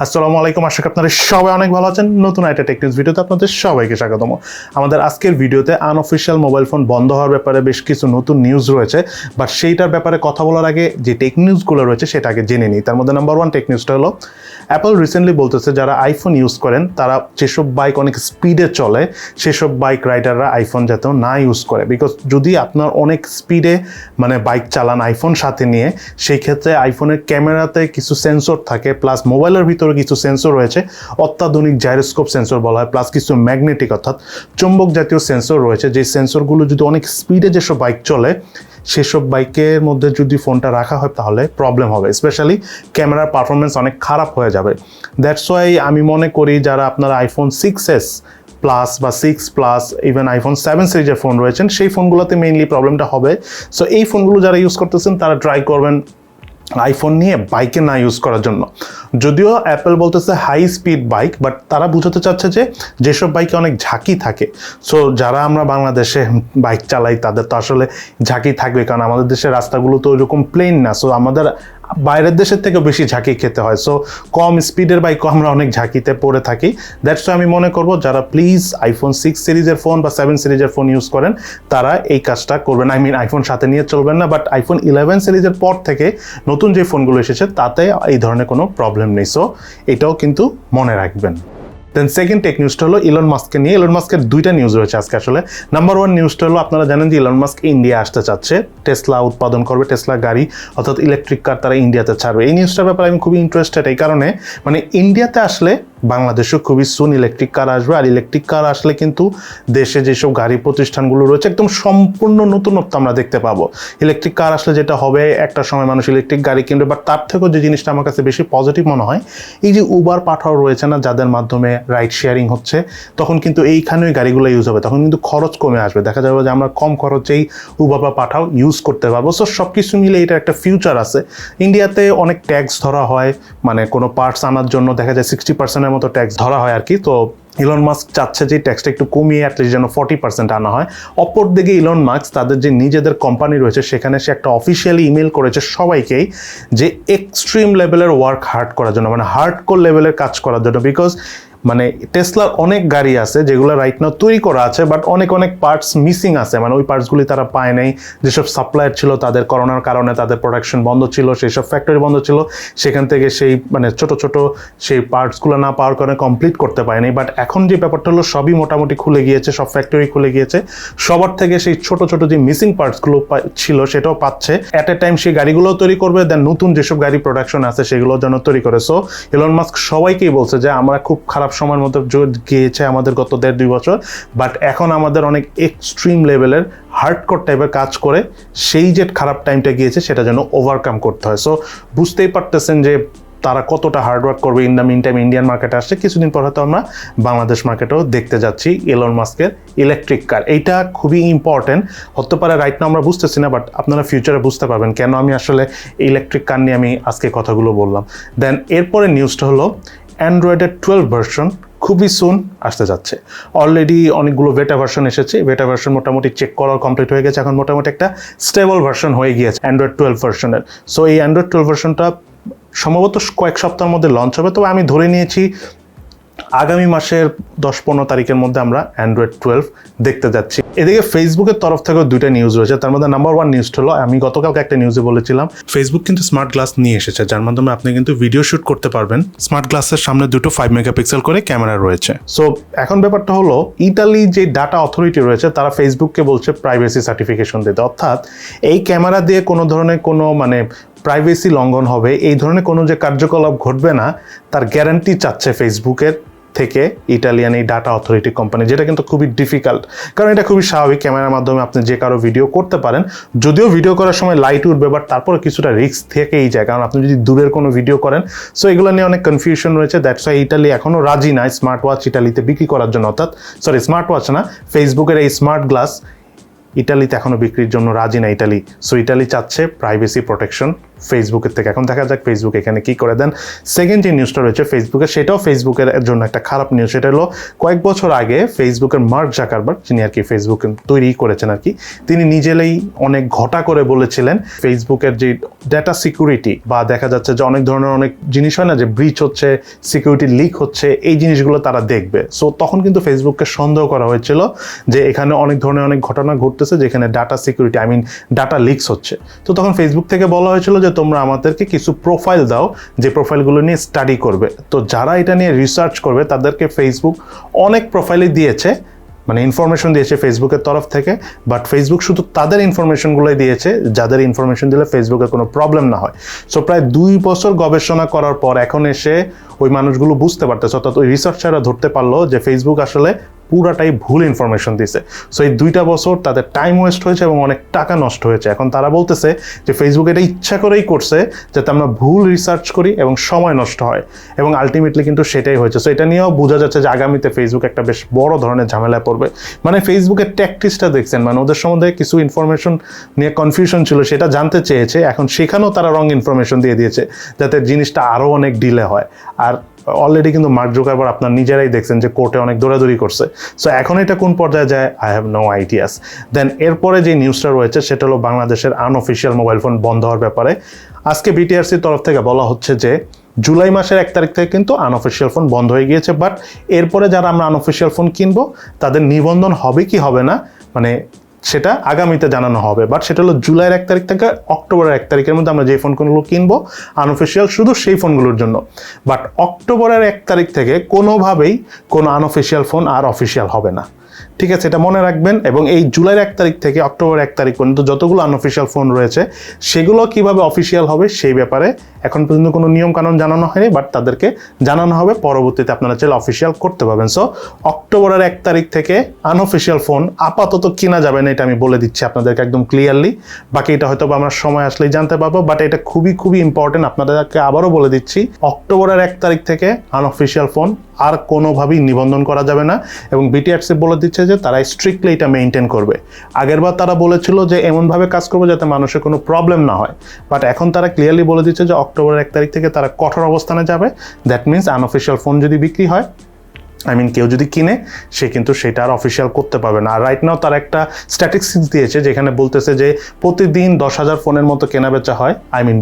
আসসালামু আলাইকুম, আশা করি আপনারা সবাই অনেক ভালো আছেন। নতুন একটা টেক নিউজ ভিডিওতে আপনাদের সবাইকে স্বাগতম। আমাদের আজকের ভিডিওতে আনঅফিশিয়াল মোবাইল ফোন বন্ধ হওয়ার ব্যাপারে বেশ কিছু নতুন নিউজ রয়েছে, বাট সেইটার ব্যাপারে কথা বলার আগে যে টেক নিউজগুলো রয়েছে সেটা আগে জেনে নিই। তার মধ্যে নাম্বার ওয়ান টেক নিউজটা হলো অ্যাপল রিসেন্টলি বলতেছে যারা আইফোন ইউজ করেন তারা যেসব বাইক অনেক স্পিডে চলে সেসব বাইক রাইডাররা আইফোন যাতে না ইউজ করে, বিকজ যদি আপনার অনেক স্পিডে বাইক চালান আইফোন সাথে নিয়ে, সেই ক্ষেত্রে আইফোনের ক্যামেরাতে কিছু সেন্সর থাকে, প্লাস মোবাইলের ভিতরে কিছু সেন্সর রয়েছে, অত্যাধুনিক জাইরোস্কোপ সেন্সর বলা হয়, প্লাস কিছু ম্যাগনেটিক অর্থাৎ চুম্বক জাতীয় সেন্সর রয়েছে। যে সেন্সরগুলো যদি অনেক স্পিডে যেসব বাইক চলে সেসব বাইকের মধ্যে যদি ফোনটা রাখা হয় তাহলে প্রবলেম হবে, স্পেশালি ক্যামেরার পারফরমেন্স অনেক খারাপ হয়ে যাবে। দ্যাটস ওয়াই আমি মনে করি যারা আপনারা আইফোন 6s প্লাস বা 6 প্লাস ইভেন আইফোন 7 সিরিজের ফোন রয়েছেন সেই ফোনগুলোতে মেইনলি প্রবলেমটা হবে। সো এই ফোনগুলো যারা ইউজ করতেছেন তারা ট্রাই করবেন আইফোন নিয়ে বাইকে না ইউজ করার জন্য। যদিও অ্যাপেল বলতেছে হাই স্পিড বাইক, বাট তারা বুঝাতে চাচ্ছে যে যেসব বাইকে অনেক ঝাঁকি থাকে। সো যারা আমরা বাংলাদেশে বাইক চালাই তাদের তো আসলে ঝাঁকি থাকবে, কারণ আমাদের দেশের রাস্তাগুলো তো ওইরকম প্লেন না। সো আমাদের বাইরের দেশের থেকে বেশি ঝাঁকি খেতে হয়। সো কম স্পিডের বাইকও আমরা অনেক ঝাঁকিতে পড়ে থাকি। দ্যাটস আমি মনে করব যারা প্লিজ আইফোন 6 সিরিজের ফোন বা 7 সিরিজের ফোন ইউজ করেন তারা এই কাজটা করবেন। আইফোন সাথে নিয়ে চলবেন না, বাট আইফোন 11 সিরিজের পর থেকে নতুন যে ফোনগুলো এসেছে তাতে এই ধরনের কোনো প্রবলেম নেই। সো এটাও কিন্তু মনে রাখবেন। দেন সেকেন্ড টেক নিউজটা হলো ইলন মাস্ককে নিয়ে। ইলন মাস্কের দুইটা নিউজ রয়েছে আজকে। আসলে নাম্বার ওয়ান নিউজটা হলো আপনারা জানেন যে ইলন মাস্ক ইন্ডিয়া আসতে চাচ্ছে, টেসলা উৎপাদন করবে, টেসলা গাড়ি অর্থাৎ ইলেকট্রিক কার তারা ইন্ডিয়াতে ছাড়বে। এই নিউজটার ব্যাপারে আমি খুবই ইন্টারেস্টেড এই কারণে, ইন্ডিয়াতে আসলে বাংলাদেশেও খুবই সুন ইলেকট্রিক কার আসবে, আর ইলেকট্রিক কার আসলে কিন্তু দেশে যেসব গাড়ি প্রতিষ্ঠানগুলো রয়েছে একদম সম্পূর্ণ নতুনত্ব আমরা দেখতে পাবো। ইলেকট্রিক কার আসলে যেটা হবে, একটা সময় মানুষ ইলেকট্রিক গাড়ি কিনবে, বাট তার থেকেও যে জিনিসটা আমার কাছে বেশি পজিটিভ মনে হয়, এই যে উবার পাঠাও রয়েছে না, যাদের মাধ্যমে রাইড শেয়ারিং হচ্ছে, তখন কিন্তু এইখানেই গাড়িগুলো ইউজ হবে, তখন কিন্তু খরচ কমে আসবে। দেখা যাবে যে আমরা কম খরচেই উবার বা পাঠাও ইউজ করতে পারবো। সো সব কিছু মিলে এটা একটা ফিউচার আছে। ইন্ডিয়াতে অনেক ট্যাক্স ধরা হয়, কোনো পার্টস আনার জন্য দেখা যায় 60% মতো ট্যাক্স ধরা হয় আর কি। তো ইলন মাস্ক চাচ্ছে যে ট্যাক্সটা একটু কমিয়ে অ্যাটলিস্ট যেন 40% আনা হয়। অপরদিকে ইলন মাস্ক তাদের যে নিজেদের কোম্পানি রয়েছে সেখানে সে একটা অফিসিয়ালি ইমেল করেছে সবাইকেই যে এক্সট্রিম লেভেলের ওয়ার্ক হার্ড করার জন্য, হার্ডকোর লেভেলের কাজ করার জন্য। বিকজ টেসলার অনেক গাড়ি আছে যেগুলো রাইট নাও তৈরি করা আছে, বাট অনেক পার্টস মিসিং আছে, ওই পার্টসগুলি তারা পায় নাই। যেসব সাপ্লায়ার ছিল তাদের করোনার কারণে তাদের প্রোডাকশন বন্ধ ছিল, সেই সব ফ্যাক্টরি বন্ধ ছিল, সেখান থেকে সেই ছোট সেই পার্টসগুলো না পাওয়ার কারণে কমপ্লিট করতে পারেনি। বাট এখন যে ব্যাপারটা হলো সবই মোটামুটি খুলে গিয়েছে, সব ফ্যাক্টরি খুলে গিয়েছে, সবার থেকে সেই ছোট যে মিসিং পার্টসগুলো ছিল সেটাও পাচ্ছে। অ্যাট এ টাইম সেই গাড়িগুলোও তৈরি করবে, দেন নতুন যেসব গাড়ি প্রোডাকশন আছে সেগুলোর জন্য তৈরি করে। সো ইলন মাস্ক সবাইকেই বলছে যে আমরা খুব খারাপ সময়ের মধ্যে গিয়েছে আমাদের গত 1.5-2 বছর, বাট এখন আমাদের অনেক এক্সট্রিম লেভেলের হার্ডকোর টাইপের কাজ করে সেই যে খারাপ টাইমটা গিয়েছে সেটা যেন ওভারকাম করতে হয়। সো বুঝতেই পারতেছেন যে তারা কতটা হার্ডওয়ার্ক করবে। In the meantime Indian মার্কেটে আসছে, কিছুদিন পর হয়তো আমরা বাংলাদেশ মার্কেটেও দেখতে যাচ্ছি ইলন মাস্কের ইলেকট্রিক কার। এইটা খুবই ইম্পর্টেন্ট হতে পারে, রাইট নাও আমরা বুঝতেছি না, বাট আপনারা ফিউচারে বুঝতে পারবেন কেন আমি আসলে ইলেকট্রিক কার নিয়ে আমি আজকে কথাগুলো বললাম। দেন এরপরে নিউজটা হলো অ্যান্ড্রয়েডের 12 ভার্সন খুবই সুন আসতে যাচ্ছে। অলরেডি অনেকগুলো বেটা ভার্সন এসেছে, বেটা ভার্সন মোটামুটি চেক করা কমপ্লিট হয়ে গেছে, এখন মোটামুটি একটা স্টেবল ভার্সন হয়ে গিয়েছে অ্যান্ড্রয়েড 12 ভার্সনের। সো এই অ্যান্ড্রয়েড 12 ভার্সনটা সম্ভবত কয়েক সপ্তাহের মধ্যে লঞ্চ হবে, তবে আমি ধরে নিয়েছি আগামী মাসের 10-15 তারিখের মধ্যে আমরা অ্যান্ড্রয়েড 12 দেখতে যাচ্ছি। এদিকে ফেসবুকের তরফ থেকেও দুইটা নিউজ রয়েছে। তার মধ্যে নাম্বার ওয়ান নিউজটা হলো, আমি গতকালকে একটা নিউজে বলেছিলাম ফেসবুক কিন্তু স্মার্ট গ্লাস নিয়ে এসেছে, যার মাধ্যমে আপনি কিন্তু ভিডিও শুট করতে পারবেন। স্মার্ট গ্লাসের সামনে দুটো 5 মেগাপিক্সেল করে ক্যামেরা রয়েছে। সো এখন ব্যাপারটা হলো ইতালি যে ডাটা অথরিটি রয়েছে তারা ফেসবুককে বলছে প্রাইভেসি সার্টিফিকেশন দিতে, অর্থাৎ এই ক্যামেরা দিয়ে কোনো ধরনের প্রাইভেসি লঙ্ঘন হবে, এই ধরনের কোনো যে কার্যকলাপ ঘটবে না তার গ্যারান্টি চাচ্ছে ফেসবুকের থেকে ইটালিয়ান এই ডাটা অথরিটি কোম্পানি, যেটা কিন্তু খুবই ডিফিকাল্ট, কারণ এটা খুবই স্বাভাবিক ক্যামেরার মাধ্যমে আপনি যে কারো ভিডিও করতে পারেন, যদিও ভিডিও করার সময় লাইট উঠবে, বাট তারপরে কিছুটা রিস্ক থেকেই যায়, কারণ আপনি যদি দূরের কোনো ভিডিও করেন। সো এগুলো নিয়ে অনেক কনফিউশন রয়েছে। দ্যাটস ওয়াই ইটালি এখনও রাজি নয় স্মার্ট ওয়াচ ইটালিতে বিক্রি করার জন্য, অর্থাৎ স্মার্ট ওয়াচ না, ফেসবুকের এই স্মার্ট গ্লাস ইটালিতে এখনও বিক্রির জন্য রাজি না ইটালি। সো ইটালি চাচ্ছে প্রাইভেসি প্রোটেকশন ফেসবুকের থেকে। এখন দেখা যাক ফেসবুক এখানে কি করে দেন। সেকেন্ড যে নিউজটা রয়েছে ফেসবুকের, সেটাও ফেসবুকের জন্য একটা খারাপ নিউজ। সেটা হলো কয়েক বছর আগে ফেসবুকের মার্ক জাকারবার্গ, যিনি আর কি ফেসবুক তৈরি করেছেন আর কি, তিনি নিজেই অনেক ঘটা করে বলেছিলেন ফেসবুকের যে ডেটা সিকিউরিটি বা দেখা যাচ্ছে যে অনেক ধরনের অনেক জিনিস হয় না যে ব্রিচ হচ্ছে, সিকিউরিটি লিক হচ্ছে, এই জিনিসগুলো তারা দেখবে। সো তখন কিন্তু ফেসবুককে সন্দেহ করা হয়েছিল যে এখানে অনেক ধরনের অনেক ঘটনা ঘটতেছে যেখানে ডাটা সিকিউরিটি ডাটা লিকস হচ্ছে। তো তখন ফেসবুক থেকে বলা হয়েছিল যে তোমরা আমাদেরকে কিছু প্রোফাইল দাও যে প্রোফাইলগুলো নিয়ে স্টাডি করবে। তো যারা এটা নিয়ে রিসার্চ করবে তাদেরকে ফেসবুক অনেক প্রোফাইলই দিয়েছে, মানে ইনফরমেশন দিয়েছে ফেসবুকের তরফ থেকে। বাট ফেসবুক শুধু তাদের ইনফরমেশনগুলোই দিয়েছে যাদের ইনফরমেশন দিলে ফেসবুকের কোনো প্রবলেম না হয়। সো প্রায় 2 বছর গবেষণা করার পর এখন এসে ওই মানুষগুলো বুঝতে পারতেছে, অর্থাৎ ওই রিসার্চাররা ধরতে পারলো যে ফেসবুক আসলে পুরাটাই ভুল ইনফরমেশন দিছে। সো এই 2টা বছর তাদের টাইম ওয়েস্ট হয়েছে এবং অনেক টাকা নষ্ট হয়েছে। এখন তারা বলতেছে যে ফেসবুক এটা ইচ্ছা করেই করছে যাতে আমরা ভুল রিসার্চ করি এবং সময় নষ্ট হয়, এবং আলটিমেটলি কিন্তু সেটাই হয়েছে। সো এটা নিয়েও বোঝা যাচ্ছে যে আগামীতে ফেসবুক একটা বেশ বড় ধরনের ঝামেলায় পড়বে। মানে ফেসবুকের ট্যাকটিক্সটা দেখছেন, মানে ওদের সম্বন্ধে কিছু ইনফরমেশন নিয়ে কনফিউশন ছিল, সেটা জানতে চেয়েছে, এখন সেখানেও তারা রং ইনফরমেশন দিয়ে দিয়েছে যাতে জিনিসটা আরও অনেক ডিলে হয়। আর অলরেডি কিন্তু মার্ক জুকারবার্গ আপনার নিজেরাই দেখছেন যে কোর্টে অনেক দৌড়াদৌড়ি করছে। সো এখন এটা কোন পর্যায়ে যায় আই হ্যাভ নো আইডিয়াস। দেন এরপরে যে নিউজটা রয়েছে সেটা হলো বাংলাদেশের আনঅফিসিয়াল মোবাইল ফোন বন্ধ হওয়ার ব্যাপারে। আজকে বিটিআরসির তরফ থেকে বলা হচ্ছে যে জুলাই মাসের 1 তারিখ থেকে কিন্তু আনঅফিসিয়াল ফোন বন্ধ হয়ে গিয়েছে। বাট এরপরে যারা আমরা আনঅফিসিয়াল ফোন কিনবো তাদের নিবন্ধন হবে কি হবে না, মানে সেটা আগামীতে জানানো হবে। বাট সেটা হলো জুলাইয়ের 1 তারিখ থেকে অক্টোবরের 1 তারিখের মধ্যে আমরা যে ফোনগুলো কিনবো আনঅফিসিয়াল শুধু সেই ফোনগুলোর জন্য। বাট অক্টোবরের 1 তারিখ থেকে কোনোভাবেই কোনো আনঅফিসিয়াল ফোন আর অফিসিয়াল হবে না, ঠিক আছে? এটা মনে রাখবেন। এবং এই জুলাইয়ের 1 তারিখ থেকে অক্টোবর 1 তারিখ পর্যন্ত যতগুলো আনঅফিসিয়াল ফোন রয়েছে সেগুলো কিভাবে অফিসিয়াল হবে সেই ব্যাপারে এখন পর্যন্ত কোনো নিয়ম কানুন জানানো হয়নি, বাট তাদেরকে জানানো হবে, পরবর্তীতে আপনারা চাইলে অফিসিয়াল করতে পারবেন। সো অক্টোবরের 1 তারিখ থেকে আনঅফিসিয়াল ফোন আপাতত কিনা যাবে না, এটা আমি বলে দিচ্ছি আপনাদেরকে একদম ক্লিয়ারলি। বাকি এটা হয়তো আমরা সময় আসলেই জানতে পারবো, বাট এটা খুবই খুবই ইম্পর্টেন্ট, আপনাদেরকে আবারও বলে দিচ্ছি অক্টোবরের 1 তারিখ থেকে আনঅফিসিয়াল ফোন আর কোনোভাবেই নিবন্ধন করা যাবে না। এবং বিটিআরসি বলে দিচ্ছে যে তারা স্ট্রিক্টলি এটা মেনটেন করবে। আগেরবার তারা বলেছিল যে এমনভাবে কাজ করবে যাতে মানুষের কোনো প্রবলেম না হয়, বাট এখন তারা ক্লিয়ারলি বলে দিচ্ছে যে অক্টোবরের 1 তারিখ থেকে তারা কঠোর অবস্থানে যাবে। দ্যাট মিনস আনঅফিসিয়াল ফোন যদি বিক্রি হয়, কেউ যদি কিনে সে কিন্তু সেটা আর অফিসিয়াল করতে পারবে না। আর রাইট নাও তারা একটা স্ট্যাটিস্টিক্স দিয়েছে যেখানে বলতেছে যে প্রতিদিন 10,000 ফোনের মতো কেনা বেচা হয়,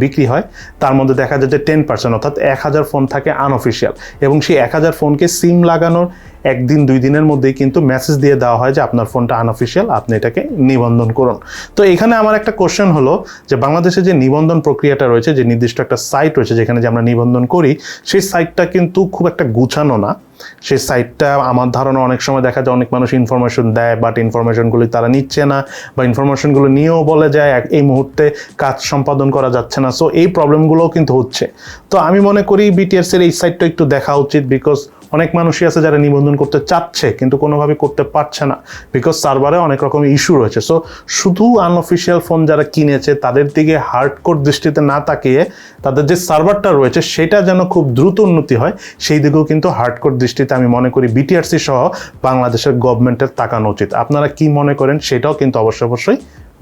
বিক্রি হয়, তার মধ্যে দেখা যায় যে 10% অর্থাৎ 1,000 ফোন থাকে আনঅফিসিয়াল। এবং সেই 1,000 ফোনকে সিম লাগানোর 1-2 দিনের মধ্যেই কিন্তু মেসেজ দিয়ে দেওয়া হয় যে আপনার ফোনটা আনঅফিসিয়াল, আপনি এটাকে নিবন্ধন করুন। তো এখানে আমার একটা কোশ্চেন হলো যে বাংলাদেশে যে নিবন্ধন প্রক্রিয়াটা রয়েছে, যে নির্দিষ্ট একটা সাইট রয়েছে যেখানে যে আমরা নিবন্ধন করি, সেই সাইটটা কিন্তু খুব একটা গুছানো না। সেই সাইটটা আমার ধারণা অনেক সময় দেখা যায় অনেক মানুষ ইনফরমেশন দেয়, বাট ইনফরমেশনগুলি তারা নিচ্ছে না, বা ইনফরমেশনগুলো নিয়েও বলে যায় এই মুহূর্তে কাজ সম্পাদন করা যাচ্ছে না। সো এই প্রবলেমগুলোও কিন্তু হচ্ছে। তো আমি মনে করি বিটিআরসির এই সাইটটা একটু দেখা উচিত, বিকজ অনেক মানুষই আছে যারা নিবন্ধন করতে চাচ্ছে কিন্তু কোনোভাবে করতে পারছে না, বিকজ সার্ভারে অনেক রকমের ইস্যু রয়েছে। সো শুধু আনঅফিসিয়াল ফোন যারা কিনেছে তাদের দিকে হার্ডকোর দৃষ্টিতে না তাকিয়ে তাদের যে সার্ভারটা রয়েছে সেটা যেন খুব দ্রুত উন্নতি হয়, সেই দিকেও কিন্তু হার্ডকোর দৃষ্টিতে আমি মনে করি বিটিআরসি সহ বাংলাদেশের গভর্নমেন্টের তাকানো উচিত। আপনারা কি মনে করেন সেটাও কিন্তু অবশ্যই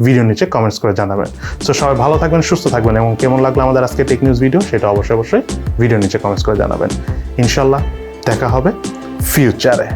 ভিডিও নিচে কমেন্টস করে জানাবেন। সো সবাই ভালো থাকবেন, সুস্থ থাকবেন, এবং কেমন লাগলো আমাদের আজকে টেক নিউজ ভিডিও সেটা অবশ্যই ভিডিও নিচে কমেন্টস করে জানাবেন। ইনশাল্লাহ দেখা হবে ফিউচারে।